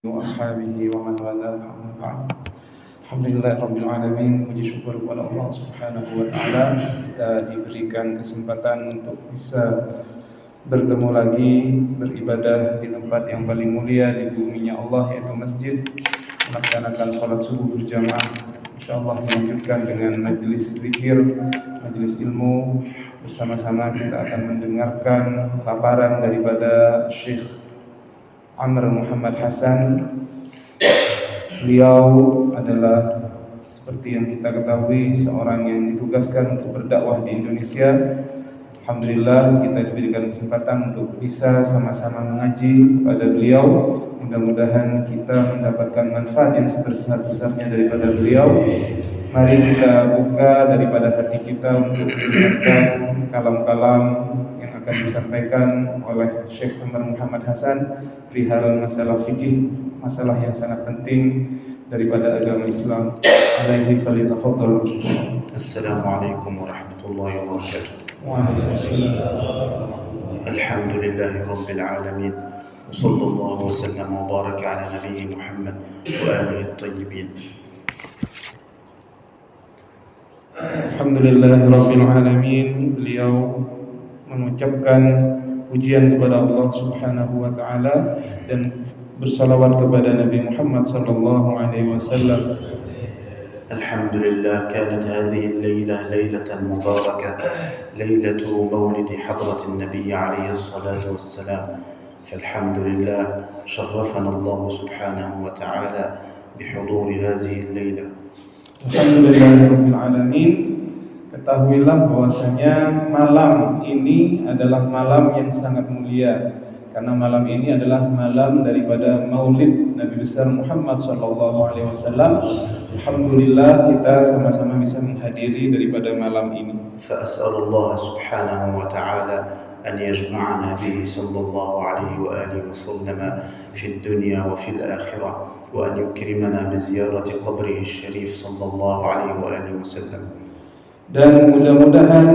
Washabihi wa man wala amma ba'd. Alhamdulillah rabbil alamin, puji syukur kepada Allah Subhanahu wa taala kita diberikan kesempatan untuk bisa bertemu lagi beribadah di tempat yang paling mulia di buminya Allah, yaitu masjid, melaksanakan salat subuh berjamaah. Insyaallah melanjutkan dengan majelis zikir, majelis ilmu. Bersama-sama kita akan mendengarkan paparan daripada Syekh Amr Muhammad Hasan. Beliau adalah seperti yang kita ketahui seorang yang ditugaskan untuk berdakwah di Indonesia. Alhamdulillah kita diberikan kesempatan untuk bisa sama-sama mengaji kepada beliau. Mudah-mudahan kita mendapatkan manfaat yang sebesar-besarnya daripada beliau. Mari kita buka daripada hati kita untuk mendengarkan kalam-kalam yang akan disampaikan oleh Syekh Amr Muhammad Hasan perihal masalah fikih, masalah yang sangat penting daripada agama Islam. Alaihi falyatafaddal. Assalamualaikum warahmatullahi wabarakatuh. Waalaikumsalam. Alhamdulillahi rabbil alamin. Wassallallahu wasallam wa baraka ala nabiyyi Muhammad wa alihi at-tayyibin. Alhamdulillah rabbil alamin. Beliau mengucapkan pujian kepada Allah Subhanahu wa taala dan bersalawat kepada Nabi Muhammad sallallahu alaihi wasallam. Alhamdulillah, kanat hadhihi al-laila lailatan mubarakah, lailatu mawlid hadrat an-nabiy alayhi salatu wassalam. Falhamdulillah, sharrafana Allah subhanahu wa ta'ala bihuduri hadhihi al-laila. Alhamdulillah rabbil alamin. Ketahuilah bahwasanya malam ini adalah malam yang sangat mulia, karena malam ini adalah malam daripada Maulid Nabi besar Muhammad sallallahu alaihi wasallam. Alhamdulillah kita sama-sama bisa menghadiri daripada malam ini. Fa as'alullah subhanahu wa ta'ala an yajma'ana bihi sallallahu alaihi wa alihi wasallam fi dunya wa fil akhirah, wa an yukrimana bi ziyarati qabrihi syarif sallallahu alaihi wa alihi wasallam. Dan mudah-mudahan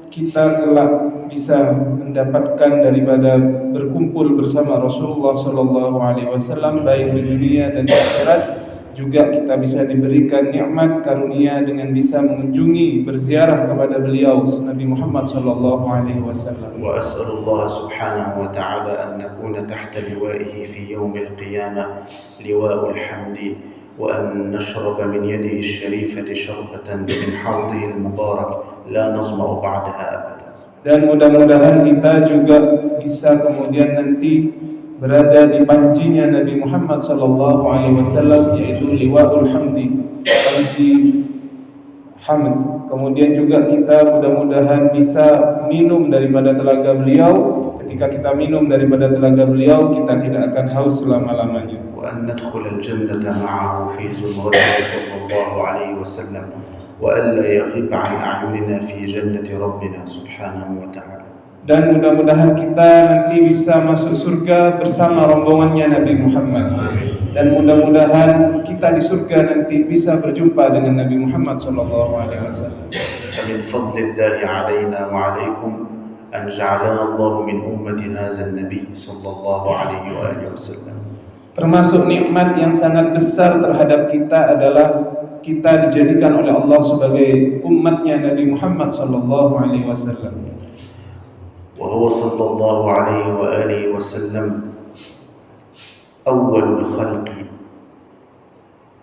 kita kelak bisa mendapatkan daripada berkumpul bersama Rasulullah sallallahu alaihi wasallam baik di dunia dan di akhirat. Juga kita bisa diberikan nikmat karunia dengan bisa mengunjungi berziarah kepada beliau Nabi Muhammad sallallahu alaihi wasallam. Wa as'alullah subhanahu wa ta'ala an nakuna tahta liwa'ihi fi yawm al-qiyamah, liwa'ul hamdi, وأن نشرب من يده الشريفة شربة من حوضه المبارك لا نظمأ بعدها أبدا. Dan mudah-mudahan kita juga bisa kemudian nanti berada di pancinya Nabi Muhammad sallallahu alaihi wasallam, yaitu liwa'ul hamdi, panci hamd. Kemudian juga kita mudah-mudahan bisa minum daripada telaga beliau. Ketika kita minum daripada telaga beliau, kita tidak akan haus selama-lamanya. وأن ندخل الجنة معه في زمرته صلى الله عليه وسلم وألا يغيب عن أعيننا في جنة ربنا سبحانه وتعالى. Dan mudah-mudahan kita nanti bisa masuk surga bersama rombongannya Nabi Muhammad. Dan mudah-mudahan kita di surga nanti bisa berjumpa dengan Nabi Muhammad sallallahu alaihi wasallam. فمن فضل الله علينا وعليكم أن جعلنا الله من أمة هذا النبي صلى الله عليه وآله وسلم. Termasuk nikmat yang sangat besar terhadap kita adalah kita dijadikan oleh Allah sebagai umatnya Nabi Muhammad sallallahu alaihi wasallam. وهو صلى الله عليه وآله وسلم أول الخلق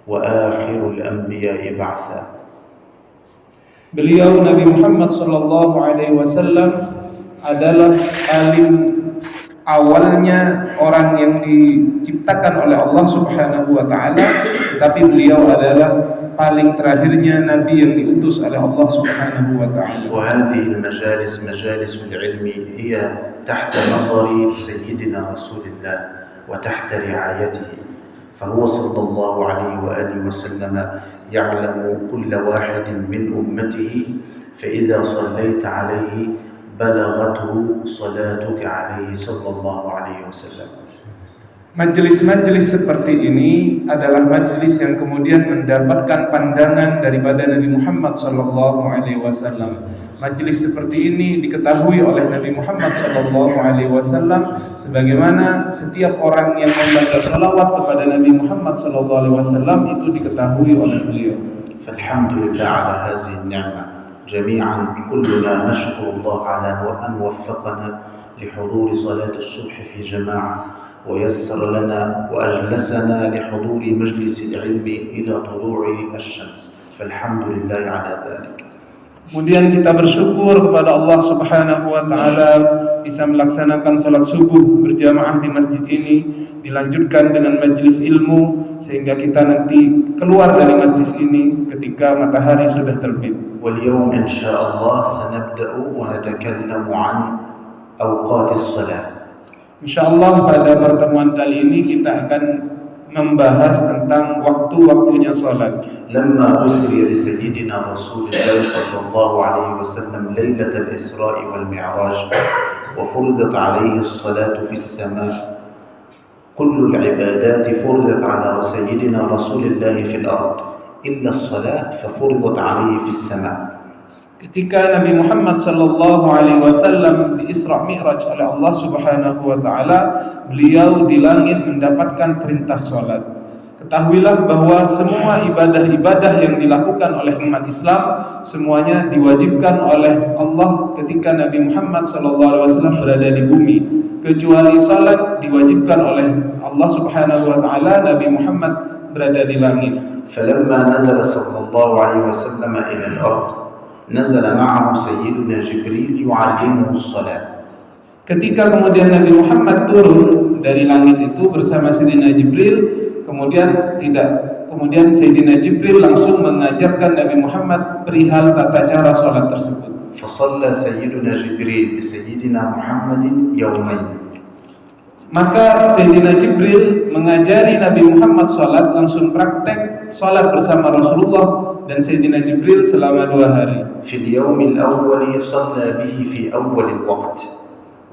وآخر الأنبياء بعثا. Beliau Nabi Muhammad sallallahu alaihi wasallam adalah paling awalnya orang yang diciptakan oleh Allah Subhanahu wa taala, tetapi beliau adalah paling terakhirnya nabi yang diutus oleh Allah Subhanahu wa taala. وهذه المجالس مجالس العلم هي تحت نظر سيدنا رسول الله وتحت رعايته، فهو صلى الله عليه وآله وسلم يعلم كل واحد من أمته، فإذا صليت عليه بلغته صلاتك عليه صلى الله عليه وسلم. Majelis-majelis seperti ini adalah majelis yang kemudian mendapatkan pandangan daripada Nabi Muhammad SAW. Majelis seperti ini diketahui oleh Nabi Muhammad SAW, sebagaimana setiap orang yang membaca salawat kepada Nabi Muhammad SAW itu diketahui oleh beliau. فالحمد لله على هذه النعمة جميعا. كلنا نشكر الله على أن وفقنا لحضور صلاة الصبح في جماعة، ويسر لنا وأجلسنا لحضور مجلس العلم إلى طلوع الشمس، فالحمد لله على ذلك. Kemudian kita bersyukur kepada Allah Subhanahu wa taala bisa melaksanakan salat subuh berjamaah di masjid ini, dilanjutkan dengan majelis ilmu sehingga kita nanti keluar dari majelis ini ketika matahari sudah terbit. واليوم إن شاء الله سنبدأ ونتكلم عن أوقات الصلاة. Insyaallah pada pertemuan kali ini kita akan membahas tentang waktu-waktunya salat. لما أسري بسيدنا رسول الله صلى الله عليه وسلم ليلة الإسراء والمعراج وفرضت عليه الصلاة في السماء، كل العبادات فرضت على سيدنا رسول الله في الأرض إلا الصلاة ففرضت عليه في السماء. Ketika Nabi Muhammad sallallahu alaihi wasallam di Isra Mi'raj oleh Allah Subhanahu wa taala, beliau di langit mendapatkan perintah salat. Ketahuilah bahwa semua ibadah-ibadah yang dilakukan oleh umat Islam semuanya diwajibkan oleh Allah ketika Nabi Muhammad sallallahu alaihi wasallam berada di bumi, kecuali salat diwajibkan oleh Allah Subhanahu wa taala Nabi Muhammad berada di langit. فلما نزل صلى الله عليه وسلم إلى الأرض نزل معه سيدنا جبريل يعلمه الصلاة. Ketika kemudian Nabi Muhammad turun dari langit itu bersama Sayyidina Jibril, kemudian Sayyidina Jibril langsung mengajarkan Nabi Muhammad perihal tata cara salat tersebut. فصلى سيدنا جبريل بسيدنا محمد يومين. Maka Sayyidina Jibril mengajari Nabi Muhammad salat, langsung praktek salat bersama Rasulullah dan Sayyidina Jibril selama 2 hari. في اليوم الأول صلى به في أول الوقت،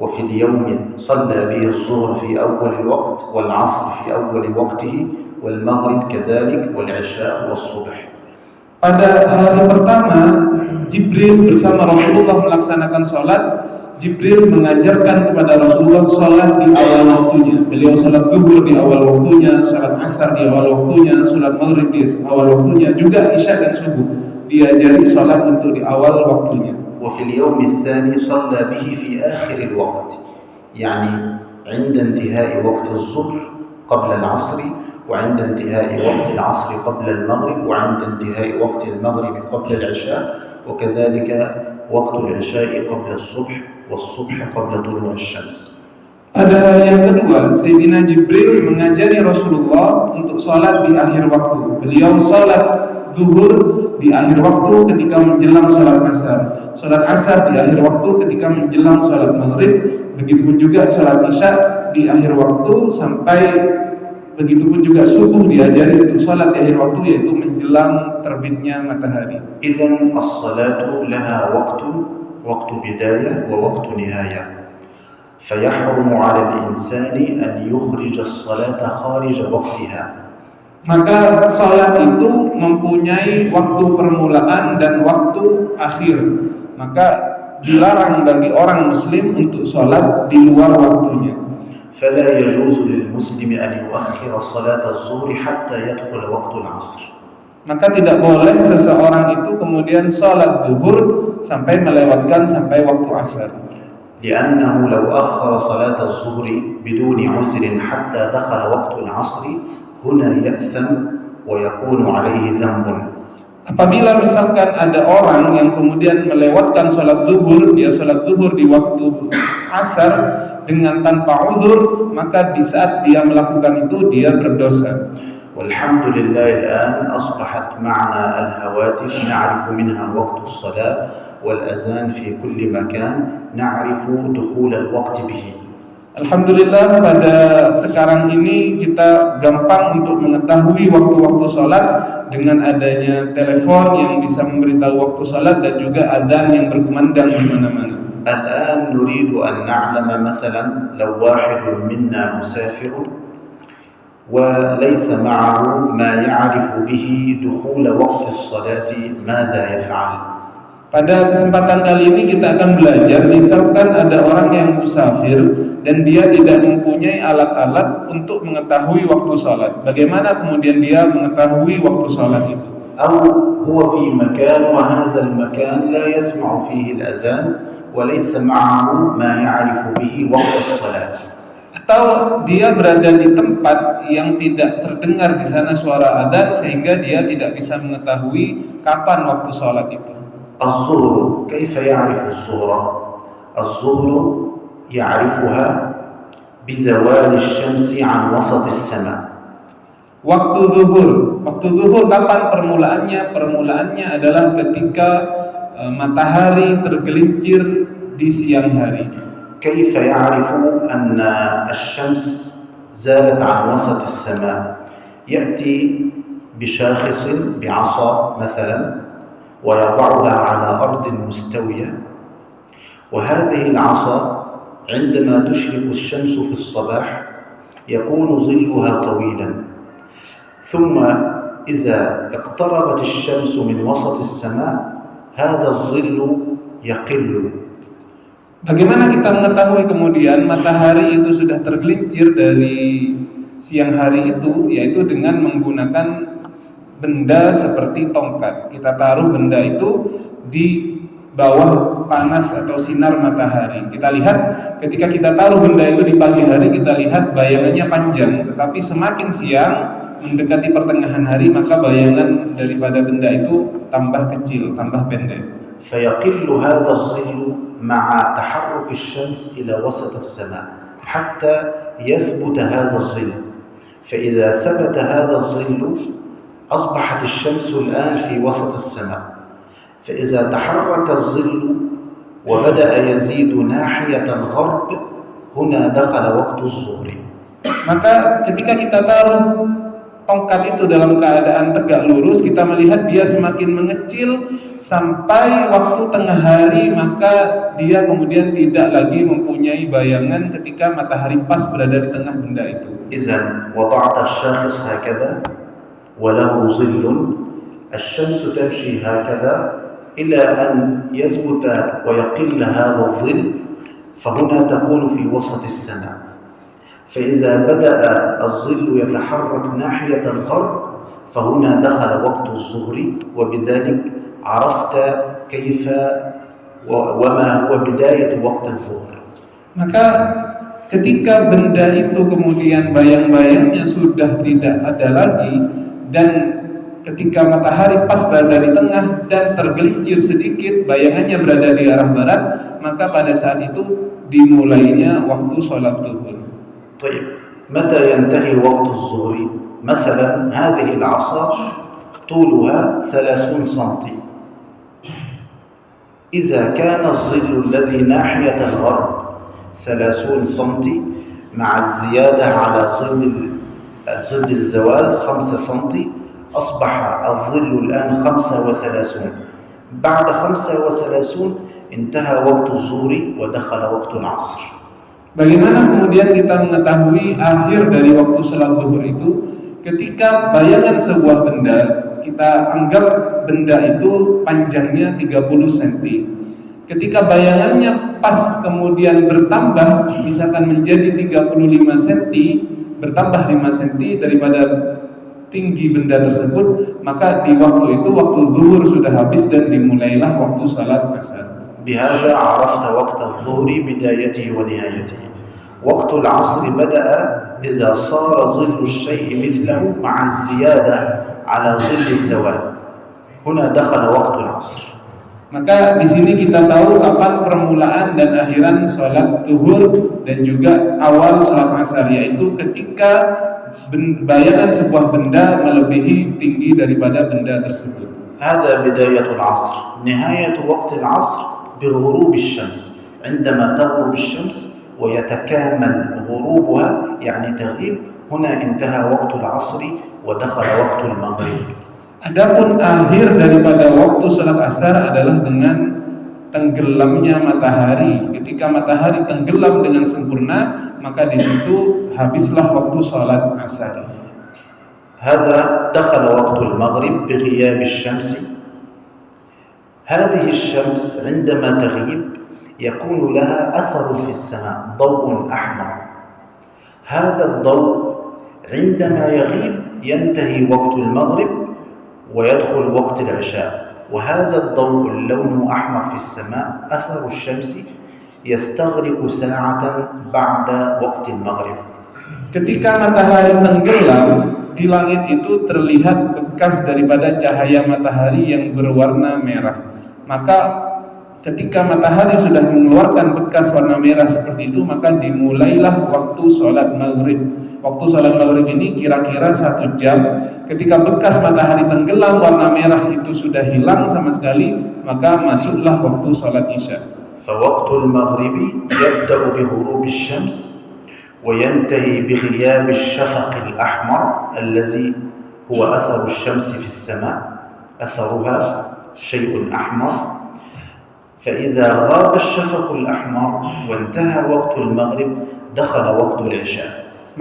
وفي اليوم صلى به الظهر في أول الوقت، والعصر في أول وقته، والمغرب كذلك، والعشاء والصبح. Pada hari pertama, Jibril bersama Rasulullah melaksanakan salat. Jibril mengajarkan kepada Rasulullah salat di awal waktunya. Beliau salat zuhur di awal waktunya, salat asar di awal waktunya, salat maghrib di awal waktunya, juga isya dan subuh diajari salat untuk di awal waktunya. وفي اليوم الثاني صلى به في آخر الوقت، يعني عند انتهاء وقت الظهر قبل العصر، وعند انتهاء وقت العصر قبل المغرب، وعند انتهاء وقت المغرب قبل العشاء، وكذلك وقت العشاء قبل الصبح، والصبح قبل طلوع الشمس. Ada hal yang kedua, Sayyidina Jibril mengajari Rasulullah untuk salat di akhir waktu. Beliau salat zuhur di akhir waktu ketika menjelang salat asar, salat asar di akhir waktu ketika menjelang salat maghrib, begitupun juga salat isya di akhir waktu, sampai begitupun juga subuh diajari untuk salat di akhir waktu, yaitu menjelang terbitnya matahari. إذن الصلاة لها وقت بداية ووقت نهاية، فيحرم على الإنسان أن يخرج الصلاة خارج وقتها. Maka salat itu mempunyai waktu permulaan dan waktu akhir. Maka dilarang bagi orang muslim untuk salat di luar waktunya. فلا يجوز للمسلم أن يؤخر صلاة الظهر حتى يدخل وقت العصر. Maka tidak boleh seseorang itu kemudian salat zuhur sampai melewatkan sampai waktu asar. لأنه لو أخر صلاة الظهر بدون عذر حتى دخل وقت العصر هنا يأثم ويكون عليه ذنب. Apabila misalkan ada orang yang kemudian melewatkan salat zuhur, dia salat zuhur di waktu asar dengan tanpa uzur, maka di saat dia melakukan itu dia berdosa. والحمد لله الآن أصبحت معنا الهواتف نعرف منها وقت الصلاة والأذان في كل مكان، نعرف دخول الوقت به. Alhamdulillah pada sekarang ini kita gampang untuk mengetahui waktu-waktu salat dengan adanya telepon yang bisa memberitahu waktu salat dan juga adzan yang berkumandang di mana-mana. الآن نريد أن نعلم مثلا لو واحد منا مسافر وليس معه ما يعرف به دخول وقت الصلاة ماذا يفعل. Pada kesempatan kali ini kita akan belajar, misalkan ada orang yang musafir dan dia tidak mempunyai alat-alat untuk mengetahui waktu sholat. Bagaimana kemudian dia mengetahui waktu sholat itu? أو هو في مكان وهذا المكان لا يسمع فيه الأذان وليس معه ما يعرف به وقت الصلاة. Atau dia berada di tempat yang tidak terdengar di sana suara adzan sehingga dia tidak bisa mengetahui kapan waktu sholat itu. الظهر كيف يعرف الظهر؟ الظهر يعرفها بزوال الشمس عن وسط السماء. Waktu zuhur kapan permulaannya? Permulaannya adalah ketika matahari tergelincir di siang hari. كيف يعرف أن الشمس زالت عن وسط السماء؟ يأتي بشاخص بعصا مثلا ويضعها على أرض مستوية، وهذه العصا عندما تشرق الشمس في الصباح يكون ظلها طويلا، ثم إذا اقتربت الشمس من وسط السماء هذا الظل يقل. Bagaimana kita mengetahui kemudian matahari itu sudah tergelincir dari siang hari itu? Yaitu dengan menggunakan benda seperti tongkat. Kita taruh benda itu di bawah panas atau sinar matahari. Kita lihat ketika kita taruh benda itu di pagi hari, kita lihat bayangannya panjang. Tetapi semakin siang mendekati pertengahan hari, maka bayangan daripada benda itu tambah kecil, tambah pendek. فيقل هذا الظل مع تحرك الشمس إلى وسط السماء حتى يثبت هذا الظل. فإذا ثبت هذا الظل أصبحت الشمس الآن في وسط السماء. فإذا تحرك الظل وبدأ يزيد ناحية الغرب هنا دخل وقت الظهر. Maka ketika kita taruh tongkat itu dalam keadaan tegak lurus, kita melihat dia semakin mengecil sampai waktu tengah hari, maka dia kemudian tidak lagi mempunyai bayangan ketika matahari pas berada di tengah benda itu. إذن وضعت الشاخص هكذا وله ظل، الشمس تمشي هكذا إلى أن يثبت ويقل هذا الظل، فهنا تكون في وسط السماء. فإذا بدأ الظل يتحرك ناحية الغرب فهنا دخل وقت الظهر، وبذلك عرفت كيف وما هو بداية وقت الظهر. Maka ketika benda itu kemudian bayang-bayangnya sudah tidak ada lagi, dan ketika matahari pas berada di tengah dan tergelincir sedikit, bayangannya berada di arah barat, maka pada saat itu dimulainya waktu sholat zuhur. طيب متى ينتهي وقت الظهر؟ مثلا هذه العصا طولها 30 سنتي، إذا كان الظل الذي ناحية الغرب 30 سنتي مع الزيادة على ظل الزوال 5 سنتي أصبح الظل الآن 35. بعد 35 انتهى وقت الظهر ودخل وقت العصر. Bagaimana kemudian kita mengetahui akhir dari waktu sholat zuhur itu? Ketika bayangan sebuah benda, kita anggap benda itu panjangnya 30 cm. Ketika bayangannya pas kemudian bertambah, misalkan menjadi 35 cm, bertambah 5 cm daripada tinggi benda tersebut, maka di waktu itu waktu zuhur sudah habis dan dimulailah waktu sholat asar. بهذا عرفت وقت الظهر بدايته ونهايته. وقت العصر بدأ إذا صار ظل الشيء مثله مع الزيادة على ظل الزوال. هنا دخل وقت العصر. Maka di sini kita tahu kapan permulaan dan akhiran sholat zuhur dan juga awal sholat asar, yaitu ketika bayangan sebuah benda melebihi tinggi daripada benda tersebut. هذا بداية العصر. نهاية وقت العصر بغروب الشمس، عندما تغرب الشمس ويتكامل غروبها يعني تغيب، هنا انتهى وقت العصر ودخل وقت المغرب. Adapun akhir daripada waktu sholat asar adalah dengan tenggelamnya matahari. Ketika matahari tenggelam dengan sempurna, maka di situ habislah waktu sholat asar. هذا دخل وقت المغرب بغياب الشمس. هذه الشمس عندما تغيب يكون لها أثر في السماء، ضوء أحمر. هذا الضوء عندما يغيب ينتهي وقت المغرب ويدخل وقت العشاء، وهذا الضوء اللون أحمر في السماء أثر الشمس يستغرق ساعة بعد وقت المغرب. Ketika matahari tenggelam, di langit itu terlihat bekas daripada cahaya matahari yang berwarna merah. Maka ketika matahari sudah mengeluarkan bekas warna merah seperti itu, maka dimulailah waktu sholat maghrib. Waktu sholat maghrib ini kira-kira 1 jam. Ketika bekas matahari tenggelam, warna merah itu sudah hilang sama sekali, maka masuklah waktu sholat isya. فوقت المغرب يبدأ بغروب الشمس وينتهي بغياب الشفق الأحمر الذي هو أثر الشمس في السماء، أثرها شيء أحمر. فإذا غاب الشفق الأحمر وانتهى وقت المغرب دخل وقت العشاء.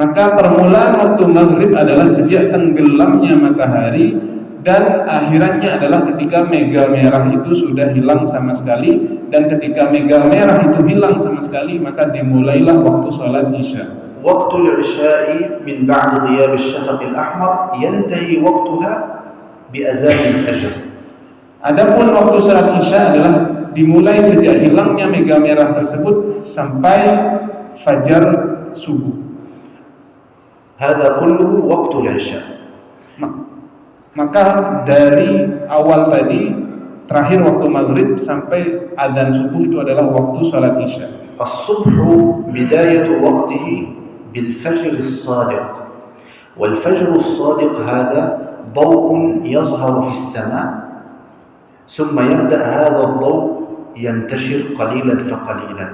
Maka permulaan waktu maghrib adalah sejak tenggelamnya matahari, dan akhirannya adalah ketika mega merah itu sudah hilang sama sekali. Dan ketika mega merah itu hilang sama sekali, maka dimulailah waktu sholat isya. وقت العشاء من بعد غياب الشفق الأحمر ينتهي وقتها بأذان الفجر. Adapun waktu sholat isya adalah dimulai sejak hilangnya mega merah tersebut sampai fajar subuh. هذا كله وقت العشاء. Maka dari awal tadi, terakhir waktu maghrib sampai adzan subuh itu adalah waktu sholat isya. الصبح بداية وقته بالفجر الصادق، والفجر الصادق هذا ضوء يظهر في السماء، ثم يبدأ هذا الضوء ينتشر قليلا فقليلا.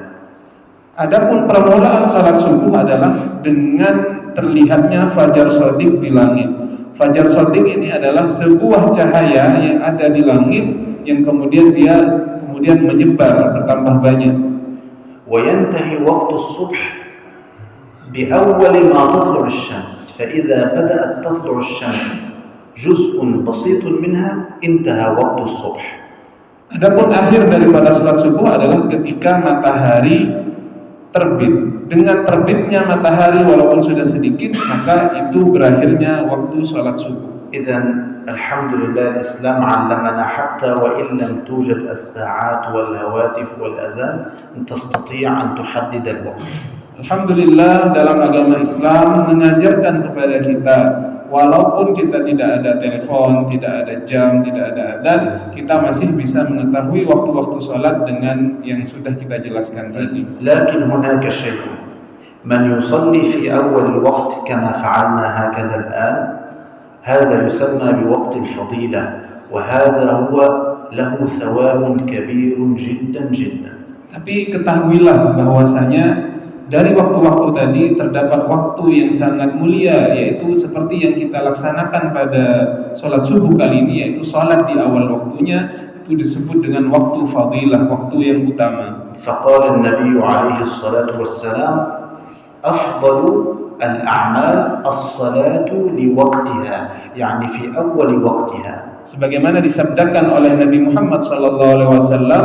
Adapun permulaan salat subuh adalah dengan terlihatnya fajar shadiq di langit. Fajar shadiq ini adalah sebuah cahaya yang ada di langit yang kemudian menyebar bertambah banyak. وينتهي وقت الصبح بأول ما تطلع الشمس، فإذا بدأت تطلع الشمس جزء بسيط منها انتهى وقت الصبح. Adapun akhir daripada salat subuh adalah ketika matahari terbit. Dengan terbitnya matahari walaupun sudah sedikit, maka itu berakhirnya waktu salat subuh. إذن الحمد لله الإسلام علمنا حتى وإن لم توجد الساعات والهواتف والأذان تستطيع أن تحدد الوقت. Alhamdulillah, dalam agama Islam mengajarkan kepada kita, walaupun kita tidak ada telepon, tidak ada jam, tidak ada adzan, kita masih bisa mengetahui waktu-waktu sholat dengan yang sudah kita jelaskan tadi. لكن هناك شيء، من يصلي في أول الوقت كما فعلنا هكذا الآن هذا يسمى بوقت الفضيلة، وهذا هو له ثواب كبير جدا جدا. Tapi ketahuilah bahwasanya dari waktu-waktu tadi terdapat waktu yang sangat mulia, yaitu seperti yang kita laksanakan pada sholat subuh kali ini, yaitu sholat di awal waktunya, itu disebut dengan waktu fadilah, waktu yang utama. فقال النبي عليه الصلاة والسلام أفضل الأعمال الصلاة لوقتها، يعني في أول وقتها. Sebagaimana disabdakan oleh Nabi Muhammad SAW,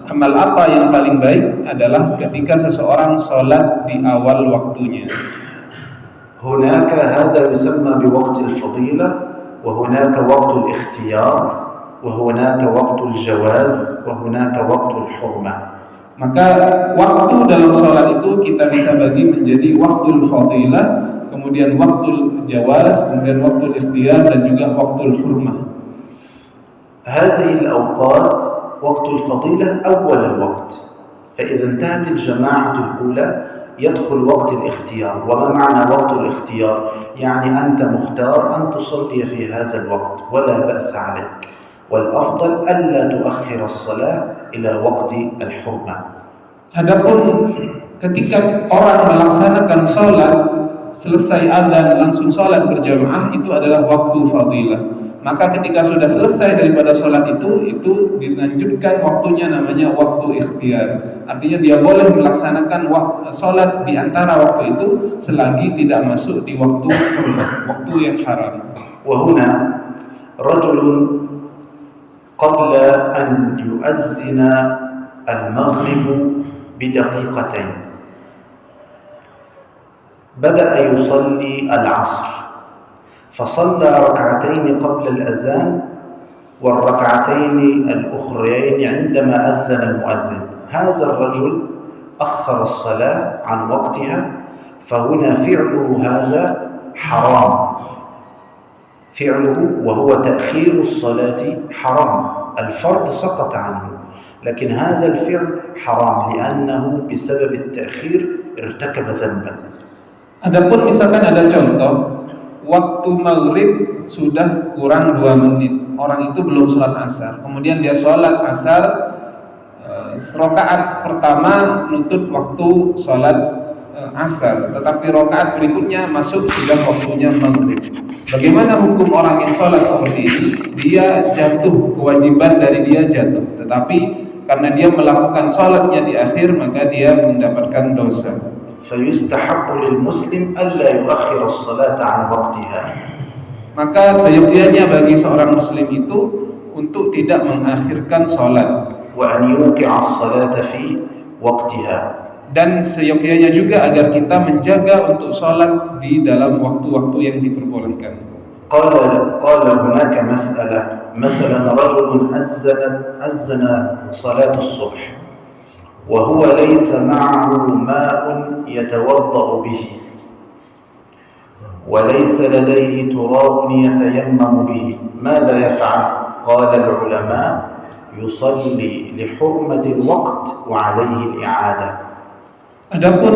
amal apa yang paling baik adalah ketika seseorang sholat di awal waktunya. هناك هذا يسمى بوقت الفضيلة، وهناك وقت الاختيار، وهناك وقت الجواز، وهناك وقت الحرمة. Maka waktu dalam sholat itu kita bisa bagi menjadi waktu fadilah, kemudian waktu jawaz, kemudian waktu ikhtiyar, dan juga waktu hurmah. هذه الأوقات وقت الفضيلة أول الوقت، فإذا انتهت الجماعة الأولى يدخل وقت الاختيار. وما معنى وقت الاختيار؟ يعني أنت مختار أن تصلي في هذا الوقت ولا بأس عليك، والأفضل ألا تؤخر الصلاة إلى وقت الحرمة. Adapun ketika orang melaksanakan sholat selesai adzan langsung sholat berjamaah, itu adalah waktu fadilah. maka ketika sudah selesai daripada sholat itu dilanjutkan waktunya, namanya waktu ikhtiar. Artinya dia boleh melaksanakan sholat di antara waktu itu selagi tidak masuk di waktu yang haram. وهنا رجل قبل أن يؤذن المغرب بدقيقتين بدأ يصلي العصر، فصلى ركعتين قبل الأذان والركعتين الأخريين عندما أذن المؤذن. هذا الرجل أخر الصلاة عن وقتها، فهنا فعله هذا حرام، فعله وهو تأخير الصلاة حرام. الفرض سقط عنه، لكن هذا الفعل حرام لأنه بسبب التأخير ارتكب ذنبا. Adapun misalkan ada contoh waktu maghrib sudah kurang 2 menit, orang itu belum sholat asar, kemudian dia sholat asar rakaat pertama nutut waktu sholat asar, tetapi rakaat berikutnya masuk sudah waktunya maghrib. Bagaimana hukum orang yang sholat seperti ini? Dia jatuh, kewajiban dari dia jatuh, tetapi karena dia melakukan sholatnya di akhir, maka dia mendapatkan dosa. فيستحب للمسلم ألا يؤخر الصلاة عن وقتها. Maka seyogyanya bagi seorang muslim itu untuk tidak mengakhirkan sholat, وأن يوقع الصلاة في وقتها. dan seyogyanya juga agar kita menjaga untuk sholat di dalam waktu-waktu yang diperbolehkan. قال هناك مسألة، مثلا رجل أذن صلاة الصبح وهو ليس معه ماء يتوضأ به وليس لديه تراب يتيمم به، ماذا يفعل؟ قال العلماء يصلي لحرمة الوقت وعليه الإعادة. Adapun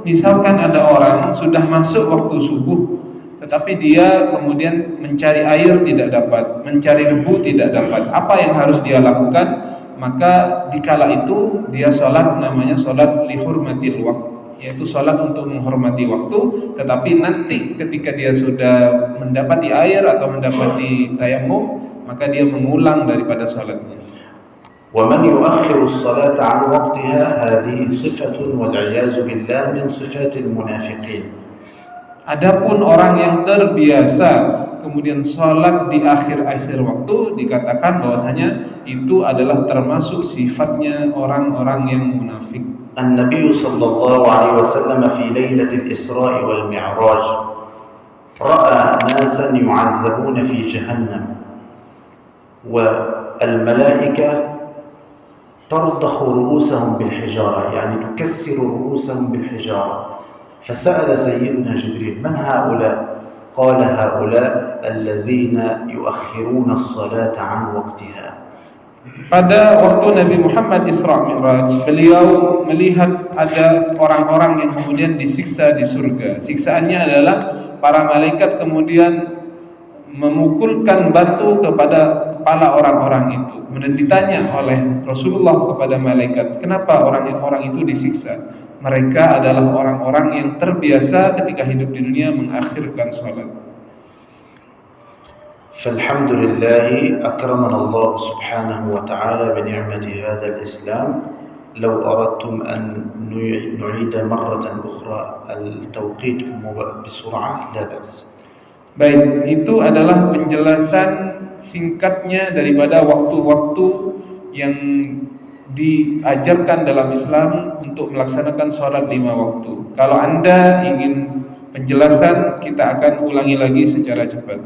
misalkan ada orang sudah masuk waktu subuh, tetapi dia kemudian mencari air tidak dapat, mencari debu tidak dapat, apa yang harus dia lakukan? Maka dikala itu dia sholat, namanya sholat lihurmatil waqt, yaitu sholat untuk menghormati waktu. Tetapi nanti ketika dia sudah mendapati air atau mendapati tayamum, maka dia mengulang daripada sholatnya. ومن يؤخر الصلاة عن وقتها هذه صفة والعياذ بالله من صفات المنافقين. Adapun orang yang terbiasa kemudian sholat di akhir-akhir waktu, dikatakan bahwasanya itu adalah termasuk sifatnya orang-orang yang munafik. النبي صلى الله عليه وسلم في ليلة الإسراء والمعراج رأى ناسا يعذبون في جهنم والملائكة ترضخ رؤوسهم بالحجارة، يعني تكسر رؤوسهم بالحجارة، فسأل سيدنا جبريل من هؤلاء؟ قال هؤلاء الذين يؤخرون الصلاة عن وقتها. Pada waktu Nabi Muhammad Isra Mi'raj, beliau melihat ada orang-orang yang kemudian disiksa di surga. Siksaannya adalah para malaikat kemudian memukulkan batu kepada kepala orang-orang itu. Kemudian ditanya oleh Rasulullah kepada malaikat, kenapa orang-orang itu disiksa? Mereka adalah orang-orang yang terbiasa ketika hidup di dunia mengakhirkan sholat. فالحمد لله أكرمنا الله سبحانه وتعالى بنعمة هذا الإسلام. لو أردتم أن نعيد مرة أخرى التوقيت بسرعة لا بأس. Baik, itu adalah penjelasan singkatnya daripada waktu-waktu yang diajarkan dalam Islam untuk melaksanakan sholat 5 waktu. Kalau Anda ingin penjelasan, kita akan ulangi lagi secara cepat.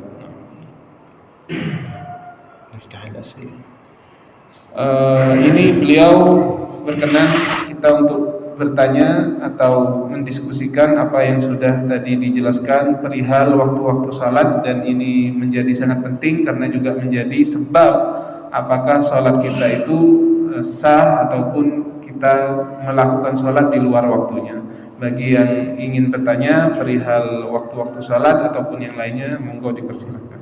Ini beliau berkenan kita untuk bertanya atau mendiskusikan apa yang sudah tadi dijelaskan perihal waktu-waktu salat, dan ini menjadi sangat penting karena juga menjadi sebab apakah salat kita itu sah ataupun kita melakukan salat di luar waktunya. Bagi yang ingin bertanya perihal waktu-waktu salat ataupun yang lainnya, monggo dipersilakan.